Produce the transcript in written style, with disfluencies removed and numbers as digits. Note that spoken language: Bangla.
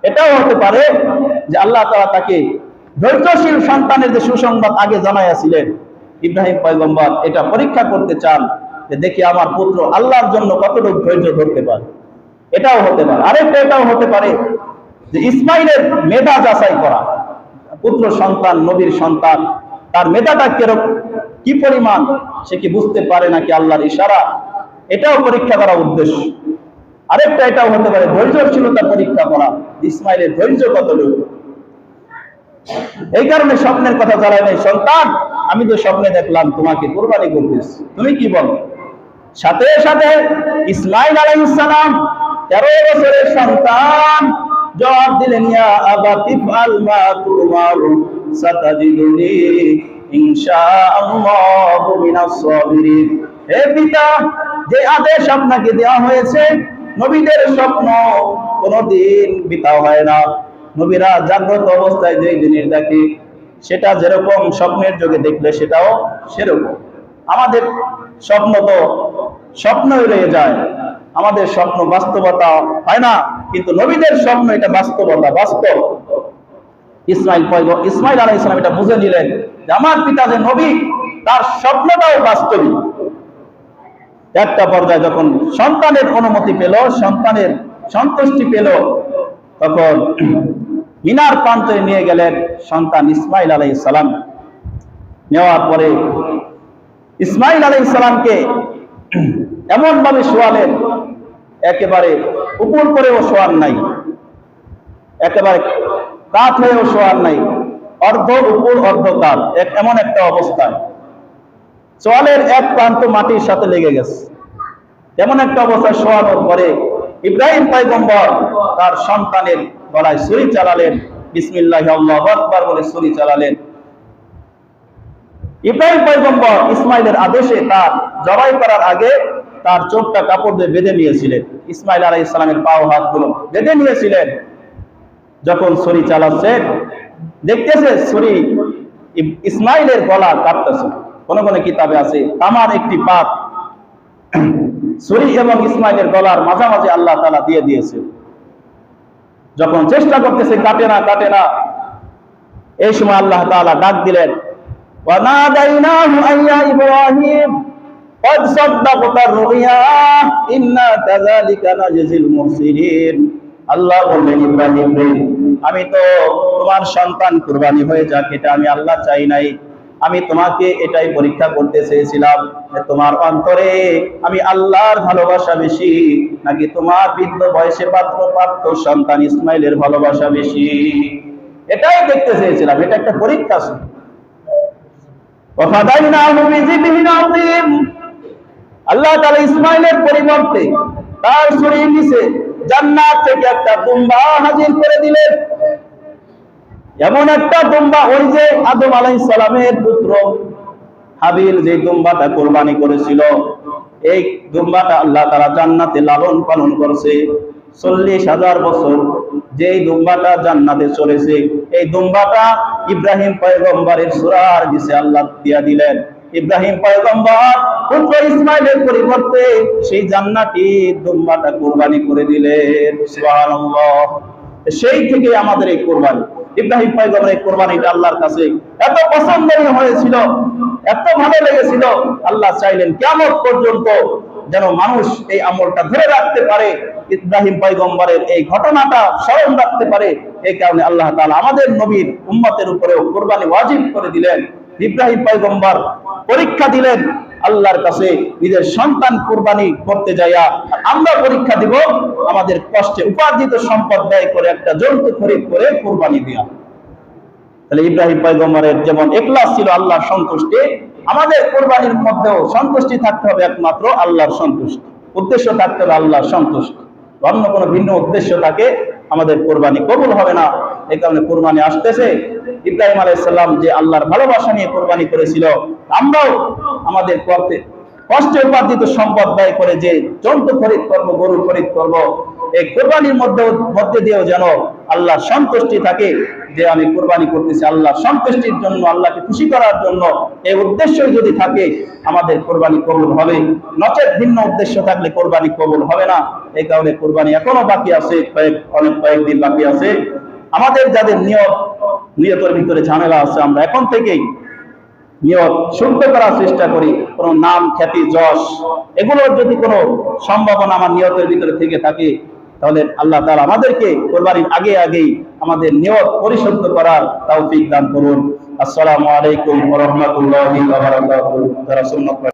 এটাও হতে পারে যে আল্লাহ তাআলা তাকে ধৈর্যশীল সন্তানের যে সুসংবাদ আগে জানাইয়াছিলেন, ইব্রাহিম পয়গম্বর এটা পরীক্ষা করতে চান যে দেখি আমার পুত্র আল্লাহর জন্য কতটুকু ধৈর্য ধরতে পারে। এটাও হতে পারে। আরেকটা এটাও হতে পারে যে ইসমাইলের মেধা যাচাই করা, পুত্র সন্তান, নবীর সন্তান, তার মেধাটা কি পরিমাণ, সে কি বুঝতে পারে নাকি আল্লাহর ইশারা, এটাও পরীক্ষা করা উদ্দেশ্য। আরেকটা এটাও হতে পারে ধৈর্যশীলতা পরীক্ষা করা, ইসমাইলের ধৈর্য কতটুকু। এই কারণে স্বপ্নের কথা জানাই নাই, সন্তান আমি তো স্বপ্নে দেখলাম তোমাকে কুরবানি করতেছি, তুমি কি বলো? সাথে সাথে ইসমাইল আলাইহিস সালাম 13 বছরের সন্তান জবাব দিলেন, ইয়া আবাতি ফাল মা তুমার সাতাজিদুনি ইনশাআল্লাহু মিনাস সাবিরিন। হে পিতা, যে আদেশ আপনাকে দেওয়া হয়েছে, নবীদের স্বপ্ন কোনদিন বৃথা হয় না। নবীরা জাগ্রত অবস্থায় যে জিনিস দেখে সেটা যেরকম স্বপ্নের যোগে দেখলে সেটাও সেরকম। আমাদের স্বপ্ন তো স্বপ্নই রয়ে যায়, আমাদের স্বপ্ন বাস্তবতা হয় না, কিন্তু নবীদের স্বপ্ন এটা বাস্তবতা, বাস্তব। ইসমাইল আলাইহিস সালাম এটা বুঝে নিলেন যে আমার পিতা যে নবী, তার স্বপ্নটাও বাস্তবিক। একটা পর্যায়ে যখন সন্তানের অনুমতি পেল, সন্তানের সন্তুষ্টি পেল, তখন মিনার প্রান্তে নিয়ে গেলেন সন্তান ইসমাইল আলাইহিস সালাম। নেওয়ার পরে ইসমাইল আলাইহিস সালামকে এমন ভাবে শোয়ালেন, একেবারে উপর করেও শোয়ার নাই, একেবারে কাত হয়েও শোয়ার নাই, অর্ধ উপর অর্ধ কাত, এমন একটা অবস্থায়। চোয়ালের এক প্রান্ত মাটির সাথে লেগে গেছে, এমন একটা অবস্থায় শোয়ানোর পরে ইব্রাহিম পয়গম্বর তার সন্তানের গলায় ছুরি চালালেন, বিসমিল্লাহি আল্লাহু আকবার বলে ছুরি চালালেন। ইব্রাহিম পয়গম্বর ইসমাইলের আদেশে তার জবাই করার আগে তার চোখটা কাপড় দিয়ে বেঁধে নিয়েছিলেন, ইসমাইল আলাইহিস সালামের পা ও হাতগুলো বেঁধে নিয়েছিলেন। যখন ছুরি চালাচ্ছেন, দেখতেছে ছুরি ইসমাইলের গলা কাটতেছে। কোন কোন কিতাবে আছে তামার একটি পাত ছুরি এবং ইসমাইলের গলার মাঝামাঝি আল্লাহ তাআলা দিয়ে দিয়েছে। যখন চেষ্টা করতেছে, কাটে না, কাটে না, এই সময় আল্লাহ তাআলা ডাক দিলেন, ওয়া নাদাইনাহু আইয়া ইব্রাহিম قد صدقت الرؤيا إنا كذلك نجزي المحسنين। আল্লাহ বললেন, ইব্রাহিম রে, আমি তো তোমার সন্তান কুরবানি হয়ে যাক এটা আমি আল্লাহ চাই নাই, আমি তোমাকে এটাই পরীক্ষা করতে চেয়েছিলাম যে তোমার অন্তরে আমি আল্লাহর ভালোবাসা বেশি নাকি তোমার বৃদ্ধ বয়সে প্রাপ্ত সন্তান ইসমাইলের ভালোবাসা বেশি, এটাই দেখতে চেয়েছিলাম। এটা একটা পরীক্ষা ছিল। ওয়াফাদাইনাহু বিযিবহিন আযীম। আল্লাহ তাআলা ইসমাইলের পরিবর্তে তার ছুরির নিচে জান্নাত থেকে একটা দুম্বা হাজির করে দিলেন। এমন একটা দুম্বা, ওই যে আদম আলাইহিস সালামের পুত্র হাবিল যে দুম্বাটা কুরবানি করেছিল, এই দুম্বাটা আল্লাহ তাআলা জান্নাতে লালন পালন করছে 40,000 বছর। যেই দুম্বাটা জান্নাতে চলেছে, এই দুম্বাটা ইব্রাহিম পয়গম্বরের সূরার নিচে আল্লাহ দিয়া দিলেন। ইব্রাহিম পয়গম্বর পুত্র ইসমাইলের পরিবর্তে সেই জান্নাতি দুম্বাটা কুরবানি করে দিলেন। সুবহানাল্লাহ। সেই থেকে আমাদের এই কুরবানি, ইব্রাহিম পয়গম্বরের কুরবানিটা আল্লাহর কাছে এত পছন্দনীয় হয়েছিল, এত ভালো লেগেছিল, আল্লাহ চাইলেন কিয়ামত পর্যন্ত যেন মানুষ এই আমলটা ধরে রাখতে পারে, ইব্রাহিম পয়গম্বরের এই ঘটনাটা স্মরণ রাখতে পারে। এই কারণে আল্লাহ তাআলা আমাদের নবীর উম্মতের উপরেও কুরবানি ওয়াজিব করে দিলেন। ইব্রাহিম পয়গম্বর পরীক্ষা দিলেন আল্লাহর কাছে নিজের সন্তান কুরবানি করতে যাইয়া, আমরা পরীক্ষা দিব আমাদের কষ্টে উপার্জিত সম্পদ ব্যয় করে একটা জন্তু খরিদ করে কুরবানি দেয়া। তাহলে ইব্রাহিম পয়গম্বরের যেমন ইখলাস ছিল আল্লাহর সন্তুষ্টি, আমাদের কুরবানির মধ্যেও সন্তুষ্টি থাকতে হবে একমাত্র আল্লাহর সন্তুষ্টি, উদ্দেশ্য থাকতে হবে আল্লাহর সন্তুষ্টি। অন্য কোনো ভিন্ন উদ্দেশ্য থাকে আমাদের কুরবানি কবুল হবে না। এই কারণে কুরবানি আসতেছে, ইব্রাহিম আলাইহিস সালাম যে আল্লাহর ভালোবাসা নিয়ে কুরবানি করেছিল, আমরাও আমাদের কষ্টে উপার্জিত সম্পদ ব্যয় করে যে জন্তু খরিদ করব, গরু খরিদ করব, এই কুরবানির মধ্যে দিয়েও যেন আল্লাহ সন্তুষ্টি থাকে যে আমি কোরবানি করতেছি আল্লাহ সন্তুষ্টির জন্য, আল্লাহকে খুশি করার জন্য, এই উদ্দেশ্যই যদি থাকে আমাদের কোরবানি কবুল হবে। নচেত ভিন্ন উদ্দেশ্য থাকলে কোরবানি কবুল হবে না। এই কারণে কোরবানি এখনো বাকি আছে, কয়েকদিন বাকি আছে। আমাদের যাদের নিয়তের ভিতরে ঝামেলা আছে, আমরা এখন থেকেই নিয়ত শুদ্ধ করার চেষ্টা করি। কোন নাম, খ্যাতি, যশ এগুলোর যদি কোনো সম্ভাবনা আমার নিয়তের ভিতরে থেকে থাকে, তাহলে আল্লাহ তাআলা আমাদেরকে কোরবানির আগেই আমাদের নিয়ত পরিশুদ্ধ করার তৌফিক দান করুন। আসসালামু আলাইকুম ওয়া রাহমাতুল্লাহি ওয়া বারাকাতুহু।